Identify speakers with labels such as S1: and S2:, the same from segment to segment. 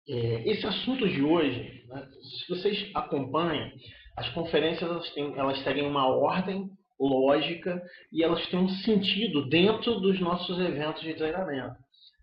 S1: Esse assunto de hoje, né, se vocês acompanham, as conferências elas seguem uma ordem lógica e elas têm um sentido dentro dos nossos eventos de treinamento.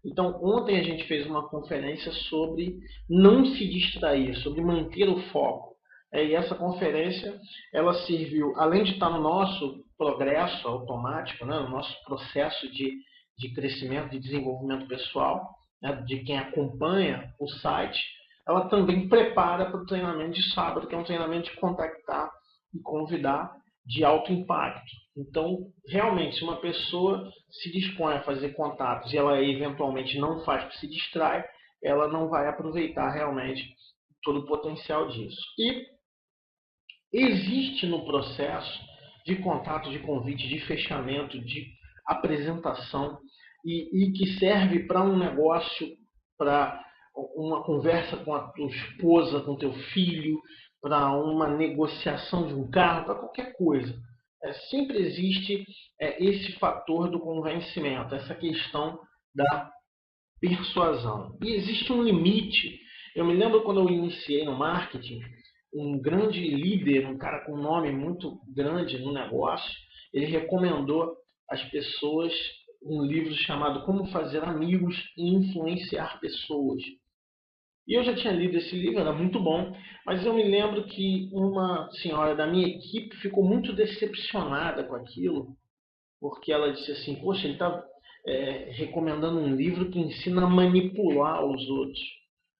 S1: Então, ontem a gente fez uma conferência sobre não se distrair, sobre manter o foco. E essa conferência, ela serviu, além de estar no nosso progresso automático, né, no nosso processo de crescimento, de desenvolvimento pessoal, né, de quem acompanha o site, ela também prepara para o treinamento de sábado, que é um treinamento de contactar e convidar de alto impacto. Então, realmente, se uma pessoa se dispõe a fazer contatos e ela eventualmente não faz porque se distrai, ela não vai aproveitar realmente todo o potencial disso. E existe no processo de contato, de convite, de fechamento, de apresentação e que serve para um negócio, para uma conversa com a tua esposa, com teu filho, para uma negociação de um carro, para qualquer coisa. Sempre existe esse fator do convencimento, essa questão da persuasão. E existe um limite. Eu me lembro quando eu iniciei no marketing, um grande líder, um cara com um nome muito grande no negócio, ele recomendou às pessoas um livro chamado Como Fazer Amigos e Influenciar Pessoas. E eu já tinha lido esse livro, era muito bom, mas eu me lembro que uma senhora da minha equipe ficou muito decepcionada com aquilo, porque ela disse assim, poxa, ele está recomendando um livro que ensina a manipular os outros.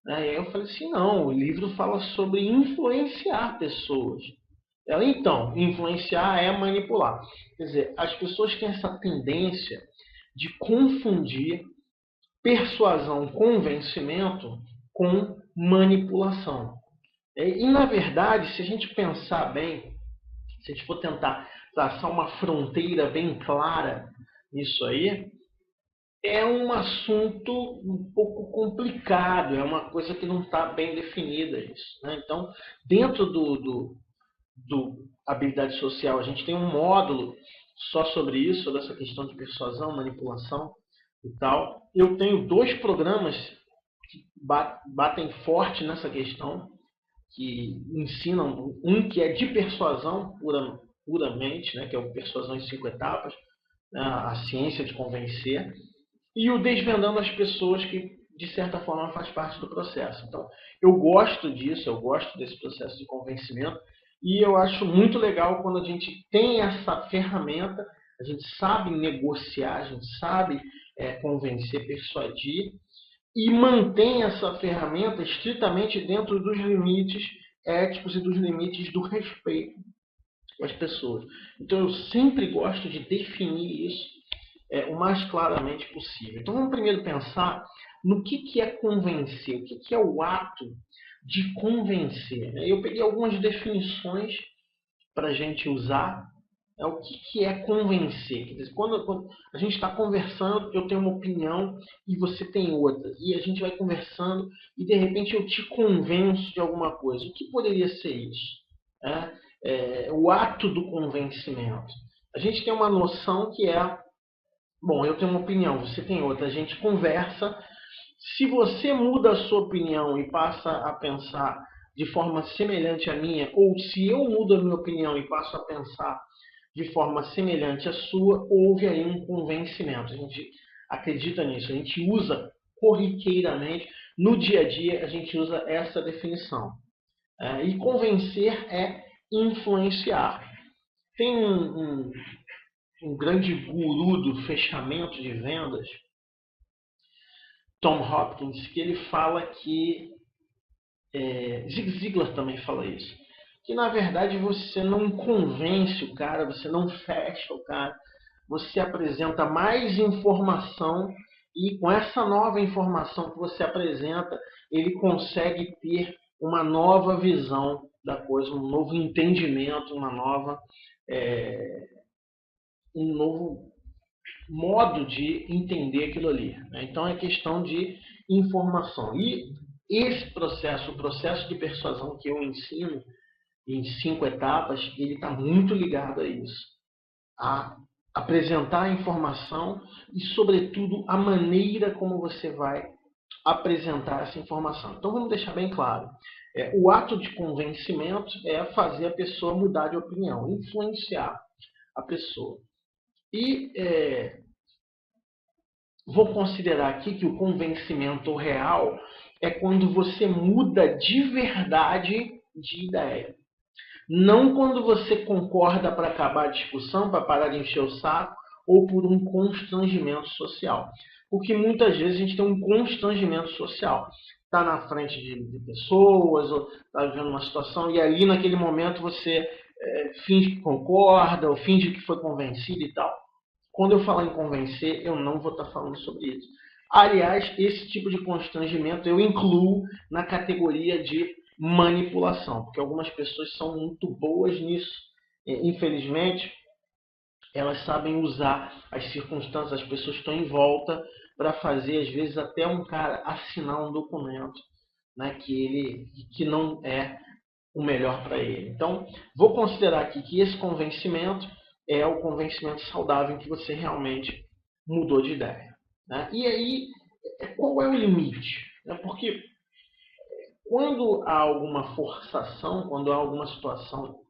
S1: Aí eu falei assim, não, o livro fala sobre influenciar pessoas. Ela, então, influenciar é manipular. Quer dizer, as pessoas têm essa tendência de confundir persuasão, convencimento com manipulação. E, na verdade, se a gente pensar bem, se a gente for tentar traçar uma fronteira bem clara nisso aí, é um assunto um pouco complicado, é uma coisa que não está bem definida isso. Né? Então, dentro do habilidade social, a gente tem um módulo só sobre isso, sobre essa questão de persuasão, manipulação e tal. Eu tenho dois programas que batem forte nessa questão, que ensinam um que é de persuasão puramente, né, que é o Persuasão em 5 Etapas, né, a ciência de convencer, e o Desvendando as Pessoas, que de certa forma faz parte do processo. Então, eu gosto disso, eu gosto desse processo de convencimento, e eu acho muito legal quando a gente tem essa ferramenta, a gente sabe negociar, a gente sabe convencer, persuadir, e mantém essa ferramenta estritamente dentro dos limites éticos e dos limites do respeito com as pessoas. Então eu sempre gosto de definir isso o mais claramente possível. Então vamos primeiro pensar no que é convencer, o que é o ato de convencer. Eu peguei algumas definições para a gente usar. O que é convencer? Quer dizer, quando a gente está conversando, eu tenho uma opinião e você tem outra. E a gente vai conversando e de repente eu te convenço de alguma coisa. O que poderia ser isso? O ato do convencimento. A gente tem uma noção que é, bom, eu tenho uma opinião, você tem outra. A gente conversa. Se você muda a sua opinião e passa a pensar de forma semelhante à minha, ou se eu mudo a minha opinião e passo a pensar de forma semelhante à sua, houve aí um convencimento. A gente acredita nisso, a gente usa corriqueiramente, no dia a dia a gente usa essa definição. E convencer é influenciar. Tem um grande guru do fechamento de vendas, Tom Hopkins, que ele fala que Zig Ziglar também fala isso. Que na verdade você não convence o cara, você não fecha o cara, você apresenta mais informação e com essa nova informação que você apresenta, ele consegue ter uma nova visão da coisa, um novo entendimento, um novo modo de entender aquilo ali. Né? Então é questão de informação. E esse processo, o processo de persuasão que eu ensino em 5 etapas, ele está muito ligado a isso. A apresentar a informação e, sobretudo, a maneira como você vai apresentar essa informação. Então vamos deixar bem claro. O ato de convencimento é fazer a pessoa mudar de opinião, influenciar a pessoa. E vou considerar aqui que o convencimento real é quando você muda de verdade de ideia. Não quando você concorda para acabar a discussão, para parar de encher o saco, ou por um constrangimento social. Porque muitas vezes a gente tem um constrangimento social. Está na frente de pessoas, ou está vivendo uma situação, e ali naquele momento você finge que concorda, ou finge que foi convencido e tal. Quando eu falar em convencer, eu não vou estar falando sobre isso. Aliás, esse tipo de constrangimento eu incluo na categoria de manipulação, porque algumas pessoas são muito boas nisso. Infelizmente, elas sabem usar as circunstâncias, as pessoas que estão em volta para fazer, às vezes, até um cara assinar um documento, né, que não é o melhor para ele. Então, vou considerar aqui que esse convencimento é o convencimento saudável em que você realmente mudou de ideia. Né? E aí, qual é o limite? Porque quando há alguma forçação, quando há alguma situação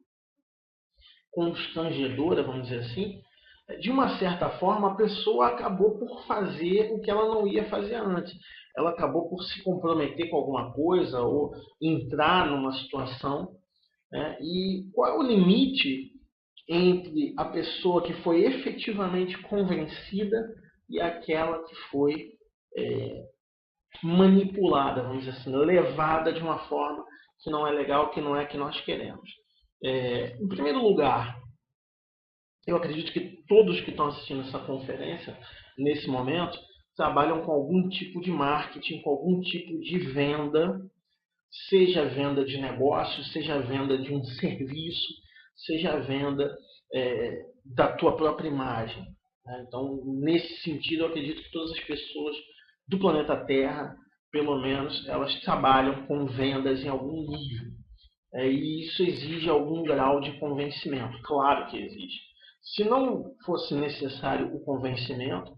S1: constrangedora, vamos dizer assim, de uma certa forma a pessoa acabou por fazer o que ela não ia fazer antes. Ela acabou por se comprometer com alguma coisa ou entrar numa situação. Né? E qual é o limite entre a pessoa que foi efetivamente convencida e aquela que foi manipulada, vamos dizer assim, levada de uma forma que não é legal, que não é que nós queremos? Em primeiro lugar, eu acredito que todos que estão assistindo essa conferência, nesse momento, trabalham com algum tipo de marketing, com algum tipo de venda, seja venda de negócio, seja venda de um serviço, seja venda da tua própria imagem. Né? Então, nesse sentido, eu acredito que todas as pessoas do planeta Terra, pelo menos, elas trabalham com vendas em algum nível. E isso exige algum grau de convencimento. Claro que exige. Se não fosse necessário o convencimento,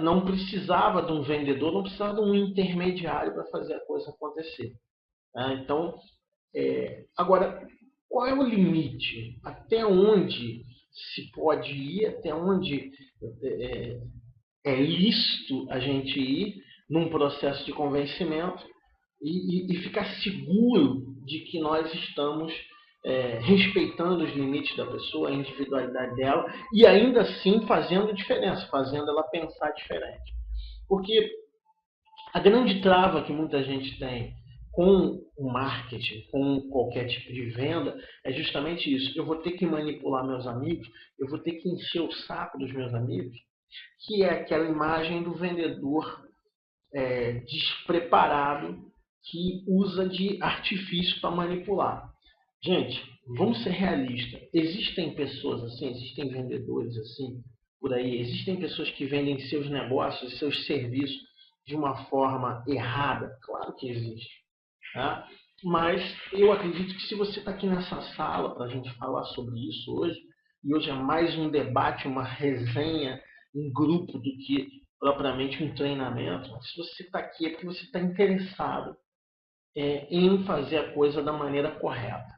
S1: não precisava de um vendedor, não precisava de um intermediário para fazer a coisa acontecer. Então, agora, qual é o limite? Até onde se pode ir, até onde é lícito a gente ir num processo de convencimento e ficar seguro de que nós estamos respeitando os limites da pessoa, a individualidade dela, e ainda assim fazendo diferença, fazendo ela pensar diferente. Porque a grande trava que muita gente tem com o marketing, com qualquer tipo de venda, é justamente isso. Eu vou ter que manipular meus amigos, eu vou ter que encher o saco dos meus amigos, que é aquela imagem do vendedor despreparado que usa de artifício para manipular. Gente, vamos ser realistas. Existem pessoas assim, existem vendedores assim por aí, existem pessoas que vendem seus negócios, seus serviços de uma forma errada. Claro que existe. Tá? Mas eu acredito que se você está aqui nessa sala para a gente falar sobre isso hoje, e hoje é mais um debate, uma resenha em grupo do que propriamente um treinamento, se você está aqui é porque você está interessado em fazer a coisa da maneira correta.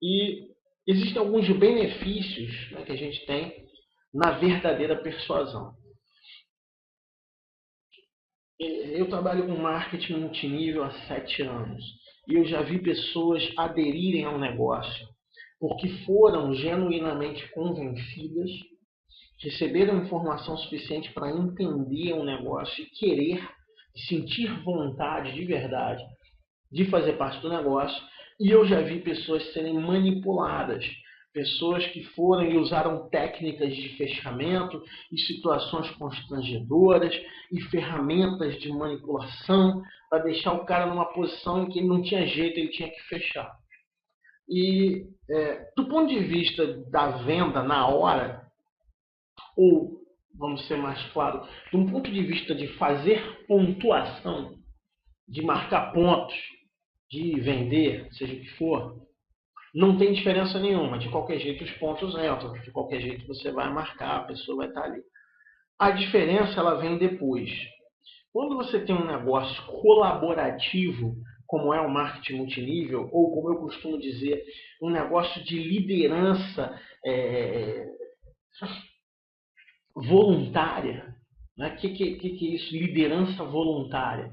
S1: E existem alguns benefícios, né, que a gente tem na verdadeira persuasão. Eu trabalho com marketing multinível há 7 anos e eu já vi pessoas aderirem ao negócio porque foram genuinamente convencidas, receberam informação suficiente para entender o negócio e querer, sentir vontade de verdade de fazer parte do negócio. E eu já vi pessoas serem manipuladas, pessoas que foram e usaram técnicas de fechamento e situações constrangedoras e ferramentas de manipulação para deixar o cara numa posição em que ele não tinha jeito, ele tinha que fechar. E do ponto de vista da venda na hora, ou vamos ser mais claros, de um ponto de vista de fazer pontuação, de marcar pontos, de vender, seja o que for, não tem diferença nenhuma. De qualquer jeito os pontos entram, de qualquer jeito você vai marcar, a pessoa vai estar ali. A diferença ela vem depois. Quando você tem um negócio colaborativo, como é o marketing multinível, ou como eu costumo dizer, um negócio de liderança voluntária, né? Que é isso? Liderança voluntária.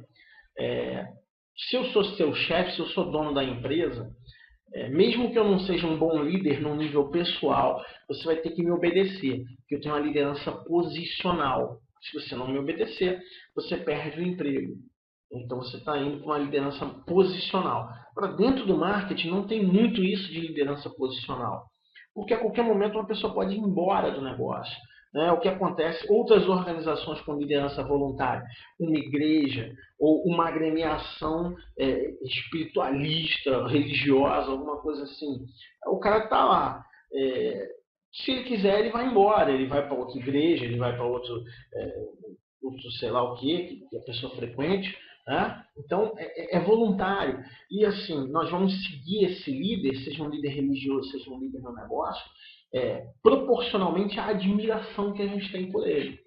S1: Se eu sou seu chefe, se eu sou dono da empresa, mesmo que eu não seja um bom líder no nível pessoal, você vai ter que me obedecer, porque eu tenho uma liderança posicional. Se você não me obedecer, você perde o emprego. Então você está indo para uma liderança posicional. Agora, dentro do marketing não tem muito isso de liderança posicional. Porque a qualquer momento uma pessoa pode ir embora do negócio. Né? O que acontece, outras organizações com liderança voluntária, uma igreja ou uma agremiação espiritualista, religiosa, alguma coisa assim. O cara está lá. Se ele quiser, ele vai embora, ele vai para outra igreja, ele vai para outro sei lá o que a pessoa frequente. Né? Então, é voluntário. E assim, nós vamos seguir esse líder, seja um líder religioso, seja um líder no negócio, proporcionalmente à admiração que a gente tem por ele.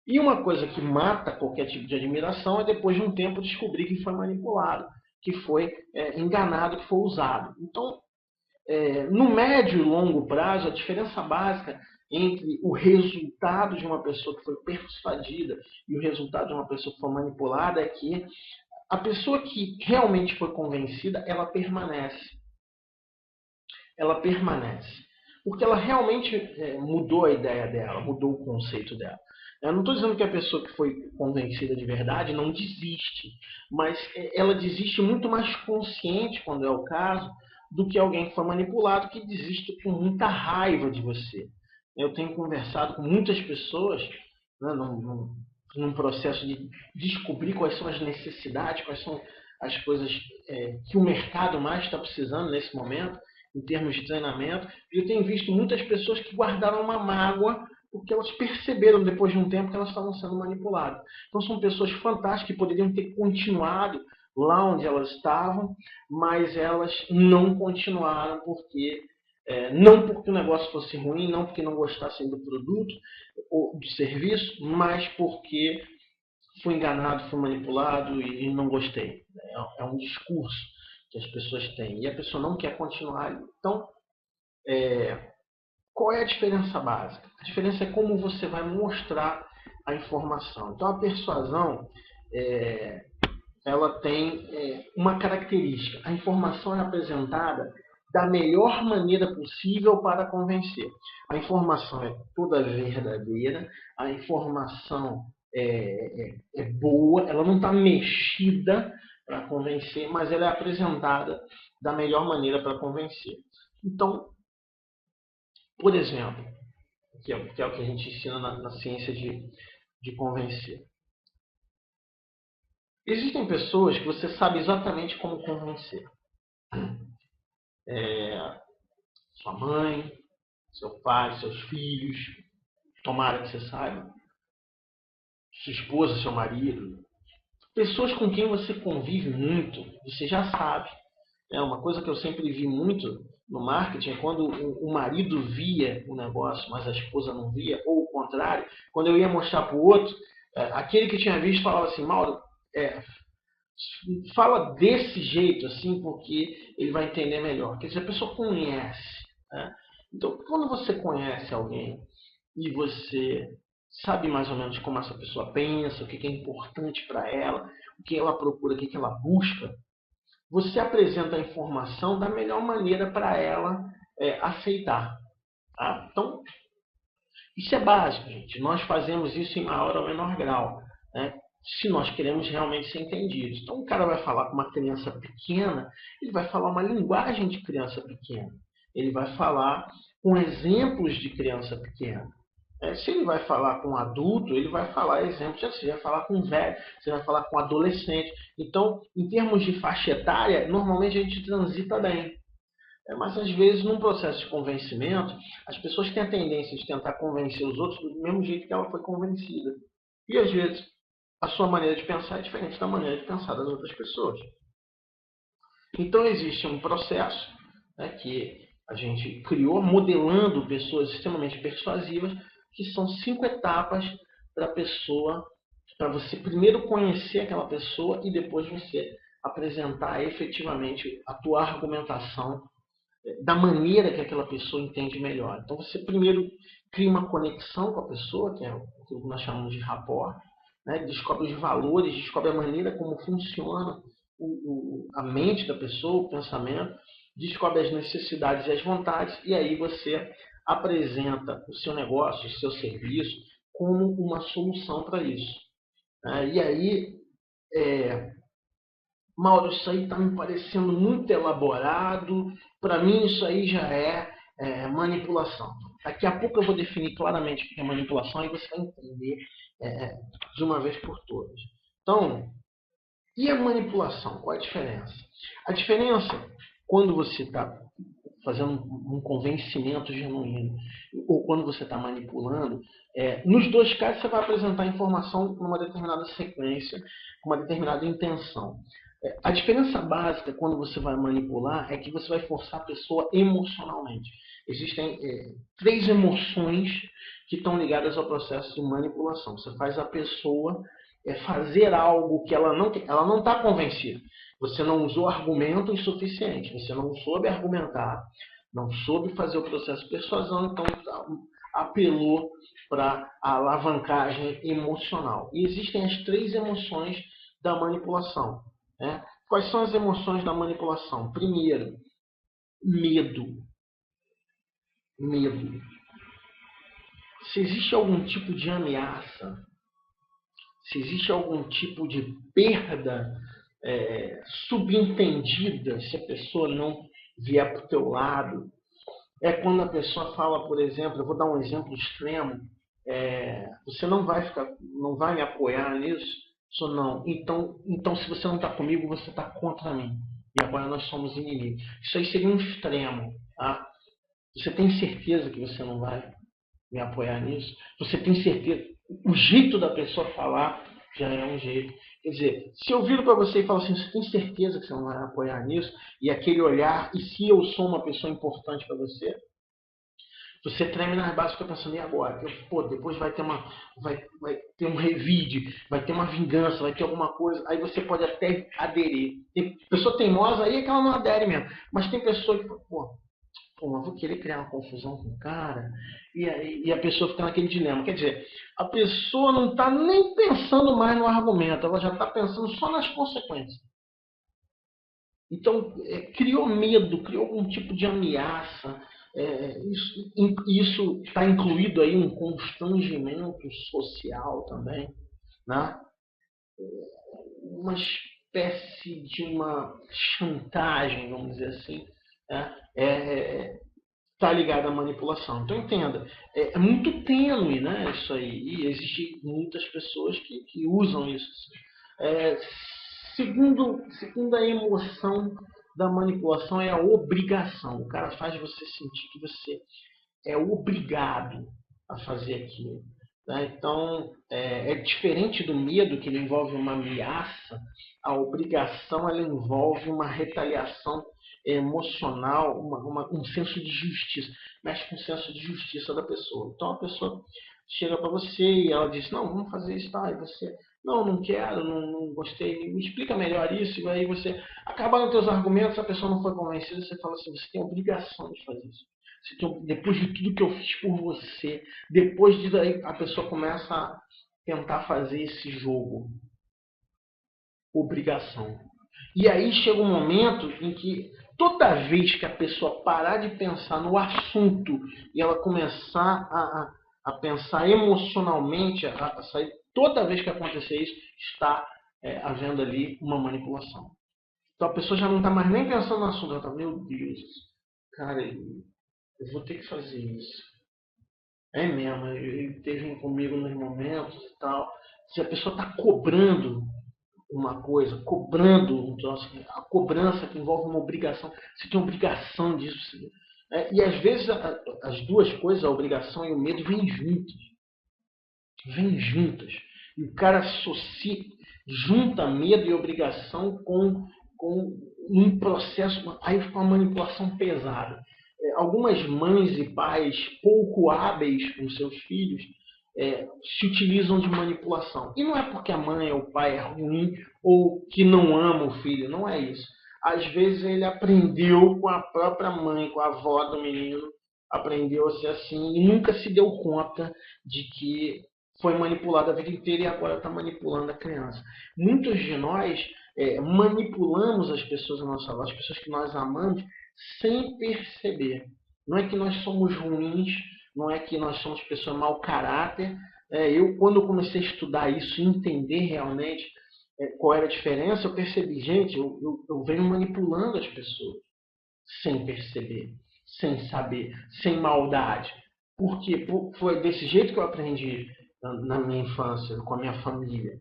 S1: E uma coisa que mata qualquer tipo de admiração é depois de um tempo descobrir que foi manipulado, que foi enganado, que foi usado. Então, no médio e longo prazo, a diferença básica entre o resultado de uma pessoa que foi persuadida e o resultado de uma pessoa que foi manipulada é que a pessoa que realmente foi convencida, ela permanece. Ela permanece. Porque ela realmente mudou a ideia dela, mudou o conceito dela. Eu não estou dizendo que a pessoa que foi convencida de verdade não desiste, mas ela desiste muito mais consciente, quando é o caso, do que alguém que foi manipulado, que desiste com muita raiva de você. Eu tenho conversado com muitas pessoas, né, num processo de descobrir quais são as necessidades, quais são as coisas que o mercado mais está precisando nesse momento, em termos de treinamento. E eu tenho visto muitas pessoas que guardaram uma mágoa porque elas perceberam depois de um tempo que elas estavam sendo manipuladas. Então são pessoas fantásticas que poderiam ter continuado lá onde elas estavam, mas elas não continuaram porque não porque o negócio fosse ruim, não porque não gostassem do produto ou do serviço, mas porque fui enganado, fui manipulado e não gostei. É um discurso que as pessoas têm e a pessoa não quer continuar ali. Então, qual é a diferença básica? A diferença é como você vai mostrar a informação. Então, a persuasão ela tem uma característica. A informação é apresentada da melhor maneira possível para convencer. A informação é toda verdadeira, a informação é boa, ela não está mexida para convencer, mas ela é apresentada da melhor maneira para convencer. Então, por exemplo, que é o que a gente ensina na ciência de convencer. Existem pessoas que você sabe exatamente como convencer. Sua mãe, seu pai, seus filhos, tomara que você saiba, sua esposa, seu marido, pessoas com quem você convive muito, você já sabe. Uma coisa que eu sempre vi muito no marketing é quando o marido via o negócio, mas a esposa não via, ou o contrário, quando eu ia mostrar para o outro, aquele que tinha visto falava assim, Mauro, fala desse jeito assim, porque ele vai entender melhor. Quer dizer, a pessoa conhece. Né? Então, quando você conhece alguém e você sabe mais ou menos como essa pessoa pensa, o que é importante para ela, o que ela procura, o que ela busca, você apresenta a informação da melhor maneira para ela aceitar. Tá? Então, isso é básico, gente. Nós fazemos isso em maior ou menor grau, né? Se nós queremos realmente ser entendidos. Então, o cara vai falar com uma criança pequena, ele vai falar uma linguagem de criança pequena. Ele vai falar com exemplos de criança pequena. Se ele vai falar com um adulto, ele vai falar exemplos assim, você vai falar com um velho, você vai falar com um adolescente. Então, em termos de faixa etária, normalmente a gente transita bem. Mas às vezes, num processo de convencimento, as pessoas têm a tendência de tentar convencer os outros do mesmo jeito que ela foi convencida. E às vezes, a sua maneira de pensar é diferente da maneira de pensar das outras pessoas. Então, existe um processo que a gente criou, modelando pessoas extremamente persuasivas, que são 5 etapas para a pessoa para você primeiro conhecer aquela pessoa e depois você apresentar efetivamente a tua argumentação da maneira que aquela pessoa entende melhor. Então você primeiro cria uma conexão com a pessoa, que é o que nós chamamos de rapport, né? Descobre os valores, descobre a maneira como funciona a mente da pessoa, o pensamento, descobre as necessidades e as vontades, e aí você apresenta o seu negócio, o seu serviço, como uma solução para isso. E aí, Mauro, isso aí está me parecendo muito elaborado. Para mim, isso aí já é manipulação. Daqui a pouco eu vou definir claramente o que é manipulação e você vai entender de uma vez por todas. Então, e a manipulação? Qual a diferença? A diferença, quando você está fazendo um convencimento genuíno ou quando você está manipulando, nos dois casos você vai apresentar informação numa determinada sequência, com uma determinada intenção. A diferença básica quando você vai manipular é que você vai forçar a pessoa emocionalmente. Existem 3 emoções que estão ligadas ao processo de manipulação. Você faz a pessoa fazer algo que ela não está convencida. Você não usou argumento insuficiente, você não soube argumentar, não soube fazer o processo de persuasão, então apelou para a alavancagem emocional. E existem as 3 emoções da manipulação. Né? Quais são as emoções da manipulação? Primeiro, medo. Medo. Se existe algum tipo de ameaça, se existe algum tipo de perda subentendida, se a pessoa não vier para o teu lado, é quando a pessoa fala, por exemplo, eu vou dar um exemplo extremo, você não vai me apoiar nisso? Isso não. Então, se você não está comigo, você está contra mim. E agora nós somos inimigos. Isso aí seria um extremo. Tá? Você tem certeza que você não vai me apoiar nisso? Você tem certeza? O jeito da pessoa falar já é um jeito. Quer dizer, se eu viro para você e falo assim, você tem certeza que você não vai me apoiar nisso? E aquele olhar, e se eu sou uma pessoa importante para você? Você treme nas bases e fica pensando, e agora? Depois vai ter um revide, vai ter uma vingança, vai ter alguma coisa. Aí você pode até aderir. Tem pessoa teimosa aí é que ela não adere mesmo. Mas tem pessoa que fala, eu vou querer criar uma confusão com o cara. E a pessoa fica naquele dilema. Quer dizer, a pessoa não está nem pensando mais no argumento, ela já está pensando só nas consequências. Então, criou medo, criou algum tipo de ameaça. Isso está incluído aí um constrangimento social também, né? Uma espécie de uma chantagem, vamos dizer assim, né? Está ligado à manipulação. Então entenda, é muito tênue, né, isso aí, e existem muitas pessoas que usam isso. É, segunda emoção da manipulação é a obrigação. O cara faz você sentir que você é obrigado a fazer aquilo. Tá? Então, é diferente do medo, que ele envolve uma ameaça, a obrigação ela envolve uma retaliação emocional, um senso de justiça, mexe com o senso de justiça da pessoa. Então a pessoa chega para você e ela diz, não, vamos fazer isso, tá? E você, não quero, não gostei, me explica melhor isso, e aí você acaba nos teus argumentos, a pessoa não foi convencida, você fala assim, você tem a obrigação de fazer isso. Depois de tudo que eu fiz por você, depois disso aí a pessoa começa a tentar fazer esse jogo. Obrigação. E aí chega um momento em que toda vez que a pessoa parar de pensar no assunto e ela começar a pensar emocionalmente, a sair, toda vez que acontecer isso, está havendo ali uma manipulação. Então a pessoa já não está mais nem pensando no assunto, ela está, meu Deus, cara, eu vou ter que fazer isso. É mesmo, ele esteve comigo nos momentos e tal. Se a pessoa está cobrando uma coisa, cobrando, a cobrança que envolve uma obrigação, você tem obrigação disso. E às vezes as duas coisas, a obrigação e o medo, vêm juntas. Vêm juntas. E o cara associa, junta medo e obrigação com um processo, aí fica uma manipulação pesada. Algumas mães e pais pouco hábeis com seus filhos se utilizam de manipulação. E não é porque a mãe ou o pai é ruim ou que não ama o filho, não é isso. Às vezes ele aprendeu com a própria mãe, com a avó do menino, aprendeu a ser assim e nunca se deu conta de que foi manipulado a vida inteira e agora está manipulando a criança. Muitos de nós manipulamos as pessoas à nossa volta, as pessoas que nós amamos, sem perceber. Não é que nós somos ruins, não é que nós somos pessoas mau caráter. Quando eu comecei a estudar isso e entender realmente qual era a diferença, eu percebi, gente, eu venho manipulando as pessoas sem perceber, sem saber, sem maldade. Porque foi desse jeito que eu aprendi na minha infância, com a minha família.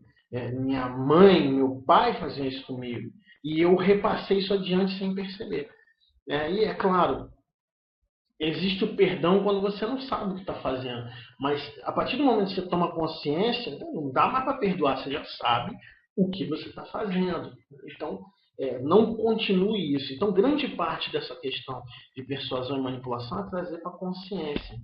S1: Minha mãe, meu pai faziam isso comigo. E eu repassei isso adiante sem perceber. E é claro, existe o perdão quando você não sabe o que está fazendo. Mas a partir do momento que você toma consciência, não dá mais para perdoar, você já sabe o que você está fazendo. Então, não continue isso. Então, grande parte dessa questão de persuasão e manipulação é trazer para a consciência.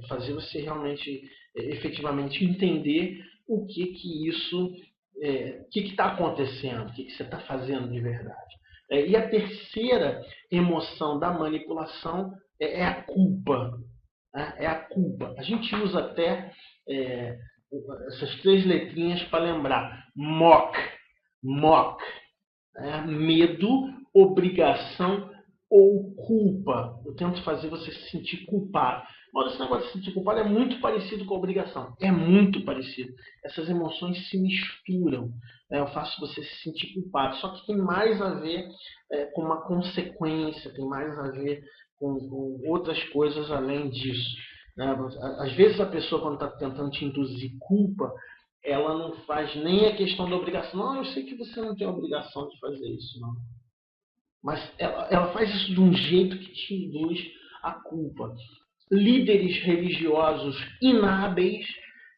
S1: Fazer você realmente, efetivamente entender o que isso, o que está acontecendo, o que você está fazendo de verdade. E a terceira emoção da manipulação é a culpa. Né? É a culpa. A gente usa até essas 3 letrinhas para lembrar. MOC. MOC. Medo, obrigação ou culpa. Eu tento fazer você se sentir culpado. Mas esse negócio de se sentir culpado é muito parecido com a obrigação. É muito parecido. Essas emoções se misturam. Eu faço você se sentir culpado. Só que tem mais a ver com uma consequência, tem mais a ver com outras coisas além disso. Às vezes a pessoa, quando está tentando te induzir culpa, ela não faz nem a questão da obrigação. Não, eu sei que você não tem a obrigação de fazer isso, não. Mas ela faz isso de um jeito que te induz à culpa. Líderes religiosos inábeis,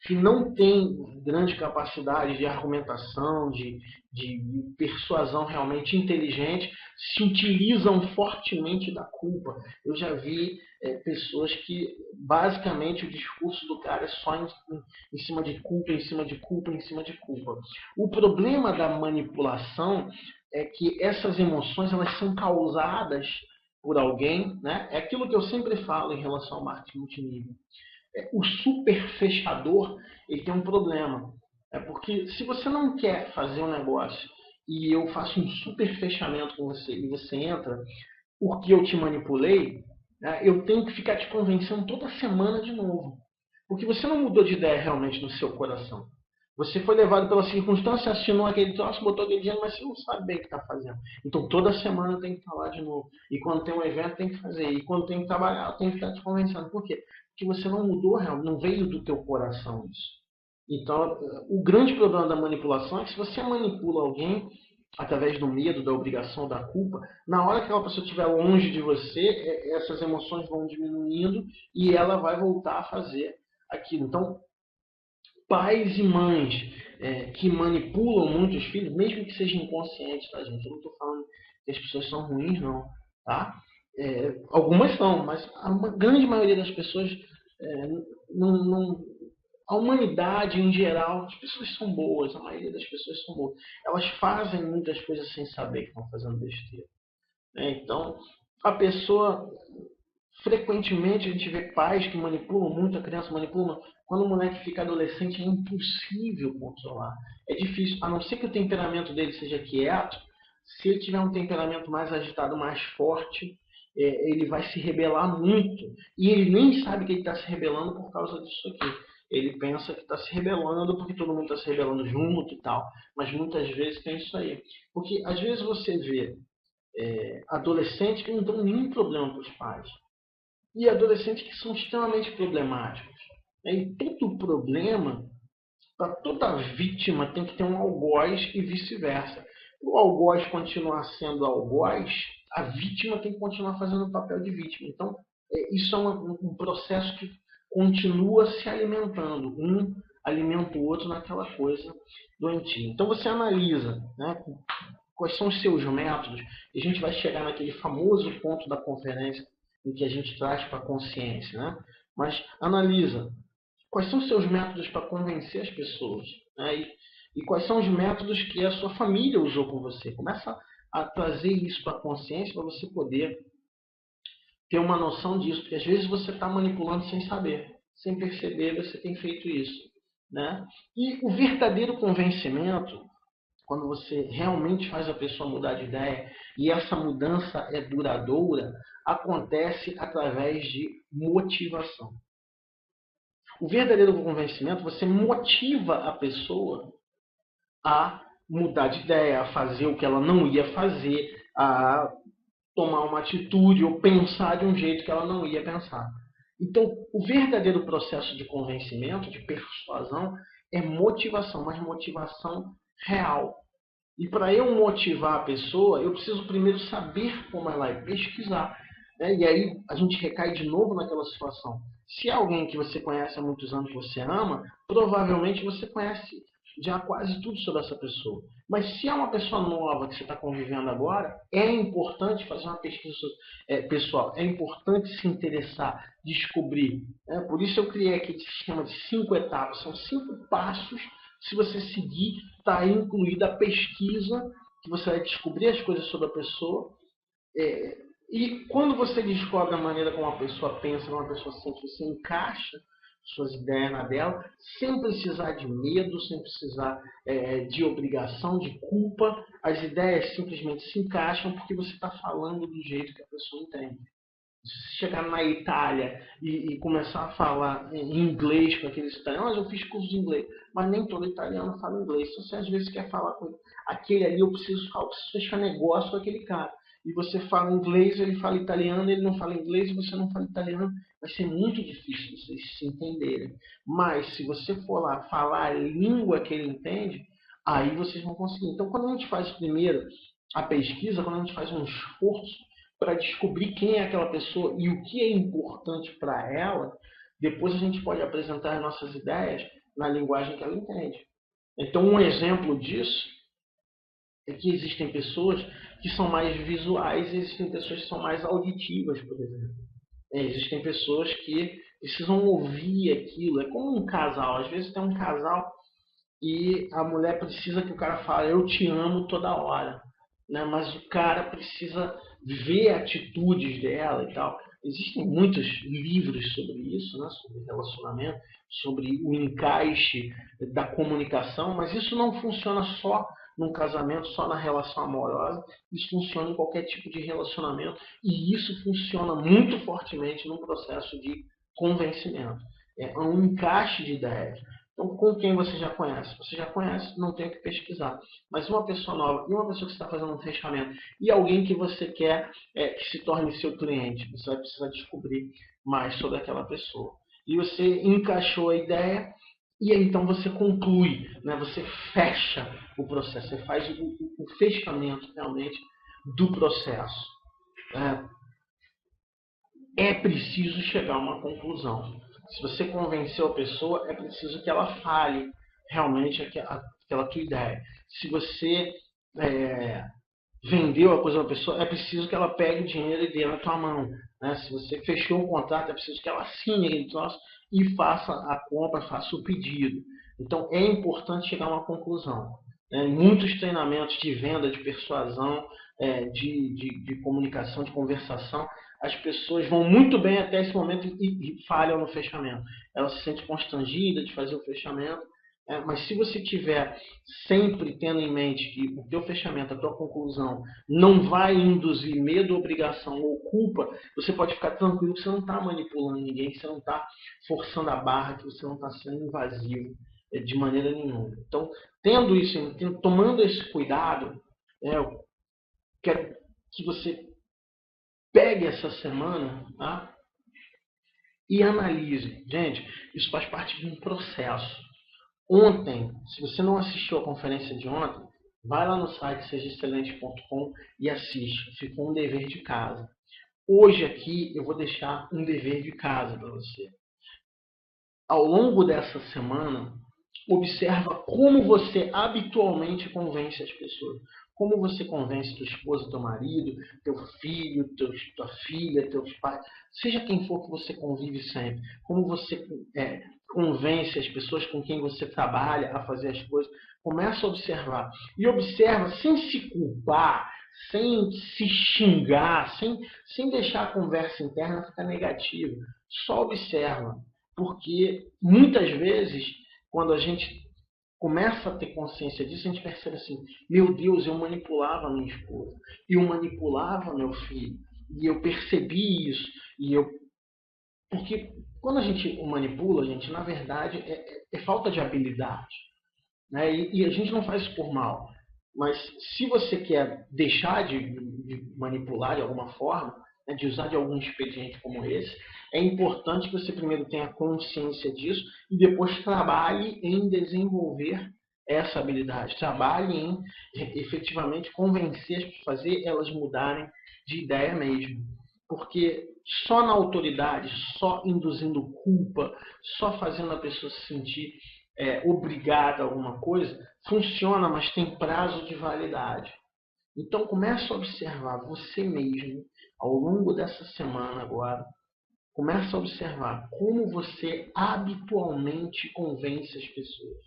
S1: que não têm grande capacidade de argumentação, de persuasão realmente inteligente, se utilizam fortemente da culpa. Eu já vi pessoas que, basicamente, o discurso do cara é só em cima de culpa, em cima de culpa, em cima de culpa. O problema da manipulação é que essas emoções elas são causadas por alguém, né? É aquilo que eu sempre falo em relação ao marketing multinível. O super fechador ele tem um problema. Porque se você não quer fazer um negócio e eu faço um super fechamento com você e você entra porque eu te manipulei, né, eu tenho que ficar te convencendo toda semana de novo. Porque você não mudou de ideia realmente no seu coração. Você foi levado pela circunstância, assinou aquele troço, botou aquele dinheiro, mas você não sabe bem o que está fazendo. Então toda semana tem que falar de novo. E quando tem um evento tem que fazer. E quando tem que trabalhar, tem que ficar te convencendo. Por quê? Porque você não mudou realmente, não veio do teu coração isso. Então, o grande problema da manipulação é que se você manipula alguém através do medo, da obrigação, da culpa, na hora que aquela pessoa estiver longe de você, essas emoções vão diminuindo e ela vai voltar a fazer aquilo. Então, pais e mães que manipulam muito os filhos, mesmo que sejam inconscientes, tá, gente? Eu não estou falando que as pessoas são ruins, não, tá? Algumas são, mas a grande maioria das pessoas não, a humanidade em geral, as pessoas são boas, a maioria das pessoas são boas. Elas fazem muitas coisas sem saber que estão fazendo besteira. Então, a pessoa, frequentemente a gente vê pais que manipulam muito a criança, manipulam. Quando o moleque fica adolescente é impossível controlar. É difícil, a não ser que o temperamento dele seja quieto. Se ele tiver um temperamento mais agitado, mais forte, ele vai se rebelar muito. E ele nem sabe que ele está se rebelando por causa disso aqui. Ele pensa que está se rebelando porque todo mundo está se rebelando junto e tal. Mas muitas vezes tem isso aí. Porque às vezes você vê adolescentes que não dão nenhum problema para os pais. E adolescentes que são extremamente problemáticos. E todo problema, para toda vítima, tem que ter um algoz e vice-versa. Para o algoz continuar sendo algoz, a vítima tem que continuar fazendo o papel de vítima. Então, isso é um processo que continua se alimentando. Um alimenta o outro naquela coisa doentia. Então, você analisa, né, quais são os seus métodos, e a gente vai chegar naquele famoso ponto da conferência em que a gente traz para a consciência. Né? Mas analisa quais são os seus métodos para convencer as pessoas, né? E quais são os métodos que a sua família usou com você. Começa a trazer isso para a consciência para você poder ter uma noção disso, porque às vezes você está manipulando sem saber, sem perceber, você tem feito isso, né? E o verdadeiro convencimento, quando você realmente faz a pessoa mudar de ideia e essa mudança é duradoura, acontece através de motivação. O verdadeiro convencimento, você motiva a pessoa a mudar de ideia, a fazer o que ela não ia fazer, a tomar uma atitude ou pensar de um jeito que ela não ia pensar. Então, o verdadeiro processo de convencimento, de persuasão, é motivação, mas motivação real. E para eu motivar a pessoa, eu preciso primeiro saber como ela é, pesquisar. Né? E aí a gente recai de novo naquela situação. Se é alguém que você conhece há muitos anos, que você ama, provavelmente você conhece já quase tudo sobre essa pessoa. Mas se é uma pessoa nova que você está convivendo agora, é importante fazer uma pesquisa pessoal, é importante se interessar, descobrir. Né? Por isso eu criei aquele sistema de 5 etapas, são 5 passos. Se você seguir, está incluída a pesquisa, que você vai descobrir as coisas sobre a pessoa. E quando você descobre a maneira como a pessoa pensa, como a pessoa sente, você encaixa suas ideias na dela, sem precisar de medo, sem precisar de obrigação, de culpa. As ideias simplesmente se encaixam porque você está falando do jeito que a pessoa entende. Se chegar na Itália e começar a falar em inglês com aqueles italianos, eu fiz curso de inglês, mas nem todo italiano fala inglês. Se você às vezes quer falar com aquele ali, eu preciso fechar negócio com aquele cara. E você fala inglês, ele fala italiano, ele não fala inglês e você não fala italiano, vai ser muito difícil vocês se entenderem. Mas se você for lá falar a língua que ele entende, aí vocês vão conseguir. Então, quando a gente faz primeiro a pesquisa, quando a gente faz um esforço para descobrir quem é aquela pessoa e o que é importante para ela, depois a gente pode apresentar as nossas ideias na linguagem que ela entende. Então, um exemplo disso é que existem pessoas que são mais visuais e existem pessoas que são mais auditivas, por exemplo. Existem pessoas que precisam ouvir aquilo. É como um casal. Às vezes tem um casal e a mulher precisa que o cara fale eu te amo toda hora. Né? Mas o cara precisa ver atitudes dela e tal. Existem muitos livros sobre isso, né? Sobre relacionamento, sobre o encaixe da comunicação, mas isso não funciona só num casamento, só na relação amorosa. Isso funciona em qualquer tipo de relacionamento e isso funciona muito fortemente no processo de convencimento. É um encaixe de ideias. Então, com quem você já conhece? Você já conhece, não tem o que pesquisar. Mas uma pessoa nova e uma pessoa que está fazendo um fechamento e alguém que você quer que se torne seu cliente, você vai precisar descobrir mais sobre aquela pessoa. E você encaixou a ideia e aí, então você conclui, né? Você fecha o processo, você faz o fechamento realmente do processo. É preciso chegar a uma conclusão. Se você convenceu a pessoa, é preciso que ela fale realmente aquela tua ideia. Se você vendeu a coisa para a pessoa, é preciso que ela pegue o dinheiro e dê na tua mão. Né? Se você fechou um contrato, é preciso que ela assine aquele troço e faça a compra, faça o pedido. Então é importante chegar a uma conclusão. Muitos treinamentos de venda, de persuasão, de comunicação, de conversação, as pessoas vão muito bem até esse momento e falham no fechamento. Ela se sente constrangida de fazer o fechamento, mas se você tiver sempre tendo em mente que o teu fechamento, a tua conclusão, não vai induzir medo, obrigação ou culpa, você pode ficar tranquilo que você não está manipulando ninguém, que você não está forçando a barra, que você não está sendo invasivo de maneira nenhuma. Então, tendo isso, tomando esse cuidado, eu quero que você pegue essa semana, tá? E analise. Gente, isso faz parte de um processo. Ontem, se você não assistiu a conferência de ontem, vai lá no site sejaexcelente.com e assiste. Ficou um dever de casa. Hoje aqui eu vou deixar um dever de casa para você. Ao longo dessa semana, observa como você habitualmente convence as pessoas. Como você convence tua esposa, teu marido, teu filho, tua filha, teus pais, seja quem for que você convive sempre. Como você convence as pessoas com quem você trabalha a fazer as coisas. Começa a observar. E observa sem se culpar, sem se xingar, sem deixar a conversa interna ficar negativa. Só observa. Porque muitas vezes, quando a gente começa a ter consciência disso, a gente percebe assim, meu Deus, eu manipulava minha esposa, eu manipulava meu filho, e eu percebi isso, porque quando a gente o manipula, gente, na verdade, é falta de habilidade. Né? E a gente não faz isso por mal. Mas se você quer deixar de manipular de alguma forma, né, de usar de algum expediente como esse, é importante que você primeiro tenha consciência disso e depois trabalhe em desenvolver essa habilidade. Trabalhe em efetivamente convencer as pessoas, fazer elas mudarem de ideia mesmo. Porque só na autoridade, só induzindo culpa, só fazendo a pessoa se sentir obrigada a alguma coisa, funciona, mas tem prazo de validade. Então comece a observar você mesmo, ao longo dessa semana agora, comece a observar como você habitualmente convence as pessoas.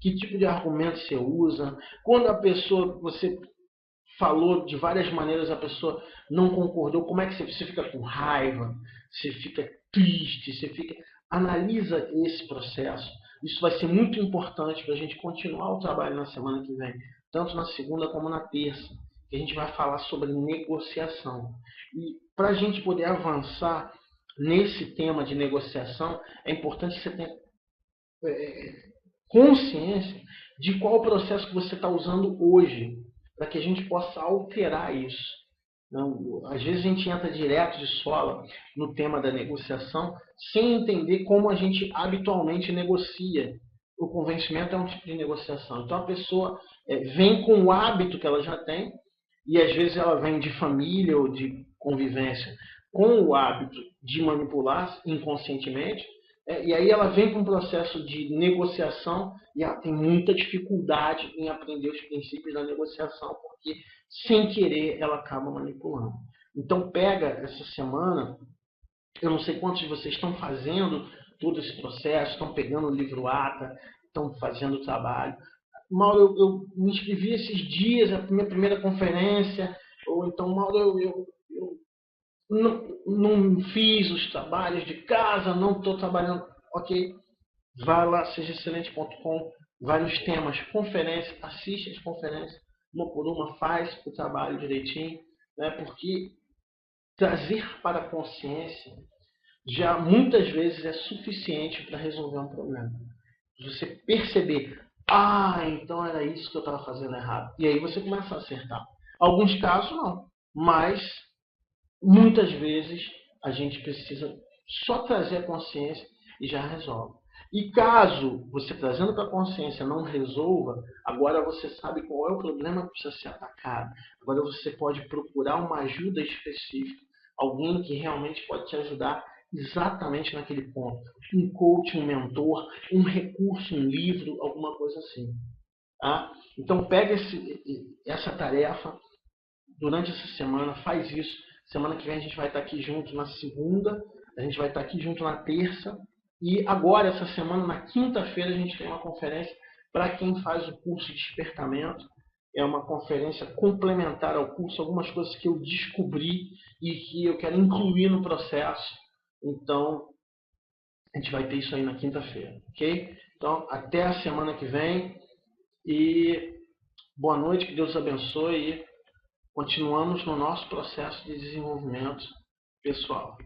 S1: Que tipo de argumento você usa, quando a pessoa, você falou de várias maneiras, a pessoa não concordou, como é que você fica com raiva, você fica triste, você fica... Analisa esse processo. Isso vai ser muito importante para a gente continuar o trabalho na semana que vem, tanto na segunda como na terça, que a gente vai falar sobre negociação. E para a gente poder avançar nesse tema de negociação, é importante que você tenha consciência de qual o processo que você está usando hoje, para que a gente possa alterar isso. Não, às vezes a gente entra direto de sola no tema da negociação sem entender como a gente habitualmente negocia. O convencimento é um tipo de negociação. Então a pessoa vem com o hábito que ela já tem, e às vezes ela vem de família ou de convivência com o hábito de manipular inconscientemente, e aí ela vem para um processo de negociação e ela tem muita dificuldade em aprender os princípios da negociação, porque sem querer ela acaba manipulando. Então pega essa semana, eu não sei quantos de vocês estão fazendo todo esse processo, estão pegando o livro ATA, estão fazendo o trabalho. Mauro, eu me inscrevi esses dias, a minha primeira conferência, ou então, Mauro, eu não fiz os trabalhos de casa, não estou trabalhando. Ok, vai lá, sejaexcelente.com, vai nos temas conferência, assiste as conferências, uma por uma, faz o trabalho direitinho, né? Porque trazer para a consciência já muitas vezes é suficiente para resolver um problema. Você perceber, então era isso que eu estava fazendo errado. E aí você começa a acertar. Alguns casos não, mas muitas vezes a gente precisa só trazer a consciência e já resolve. E caso você trazendo para a consciência não resolva, agora você sabe qual é o problema que precisa ser atacado. Agora você pode procurar uma ajuda específica, alguém que realmente pode te ajudar exatamente naquele ponto. Um coach, um mentor, um recurso, um livro, alguma coisa assim. Tá? Então pega essa tarefa durante essa semana, faz isso. Semana que vem a gente vai estar aqui junto na segunda, a gente vai estar aqui junto na terça. E agora, essa semana, na quinta-feira, a gente tem uma conferência para quem faz o curso de despertamento. É uma conferência complementar ao curso, algumas coisas que eu descobri e que eu quero incluir no processo. Então, a gente vai ter isso aí na quinta-feira, ok? Então, até a semana que vem e boa noite, que Deus abençoe e continuamos no nosso processo de desenvolvimento pessoal.